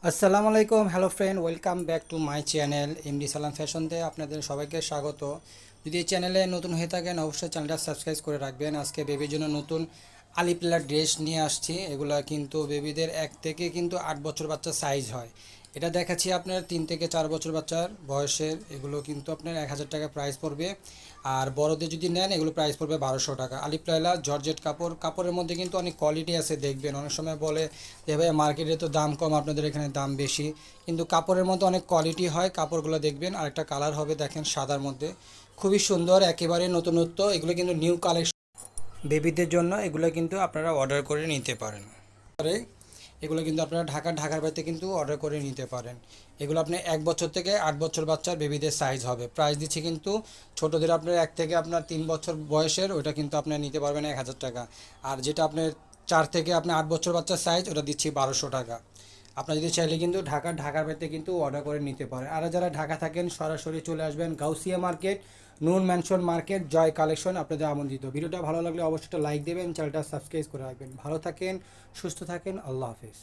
আসসালামু আলাইকুম, hello friend, welcome back to my channel MD সালাম ফ্যাশনতে আপনাদের সবাইকে স্বাগত। যদি এই চ্যানেলে নতুন হয়ে থাকেন অবশ্যই চ্যানেলটা সাবস্ক্রাইব করে রাখবেন। আজকে বেবির জন্য নতুন আলিপ্লার ড্রেস নিয়ে আসছি। এগুলা কিন্তু বেবিদের 1 থেকে কিন্তু 8 বছর বাচ্চা সাইজ হয়। এটা দেখাচ্ছি আপনার 3 থেকে 4 বছর বাচ্চার বয়সের। এগুলো কিন্তু আপনার 1000 টাকা প্রাইস পড়বে। আর বড়দের যদি নেন এগুলো প্রাইস পড়বে 1200 টাকা। আলিপ্লাইলা জর্জেট কাপড়ের মধ্যে কিন্তু অনেক কোয়ালিটি আছে, দেখবেন অনেক সময় বলে যে ভাই মার্কেটে তো দাম কম, আপনাদের এখানে দাম বেশি, কিন্তু কাপড়ের মধ্যে অনেক কোয়ালিটি হয়। কাপড়গুলো দেখবেন, আরেকটা কালার হবে দেখেন সাদার মধ্যে, খুবই সুন্দর, একেবারে নতুনত্ব। এগুলো কিন্তু নিউ কালেকশন বেবিদের জন্য। এগুলো কিন্তু আপনারা অর্ডার করে নিতে পারেন। এগুলো কিন্তু আপনারা ঢাকার বাড়িতে কিন্তু অর্ডার করে নিতে পারেন। এগুলো আপনি 1 বছর থেকে 8 বছর বাচ্চার বেবিদের সাইজ হবে। প্রাইস দিচ্ছি কিন্তু ছোটোদের আপনার 1 থেকে আপনার 3 বছর বয়সের, ওটা কিন্তু আপনার নিতে পারবেন 1000 টাকা। আর যেটা আপনার 4 থেকে আপনার 8 বছর বাচ্চার সাইজ, ওটা দিচ্ছি 1200 টাকা। আপনারা যদি চাইলে কিন্তু ঢাকার বাড়িতে কিন্তু অর্ডার করে নিতে পারেন। আর যারা ঢাকা থাকেন সরাসরি চলে আসবেন গাউসিয়া মার্কেট, নুন ম্যানশন মার্কেট, জয় কালেকশন, আপনাদের আমন্ত্রিত। ভিডিওটা ভালো লাগলে অবশ্যই একটা লাইক দেবেন, চ্যানেলটা সাবস্ক্রাইব করে রাখবেন। ভালো থাকেন, সুস্থ থাকেন, আল্লাহ হাফেজ।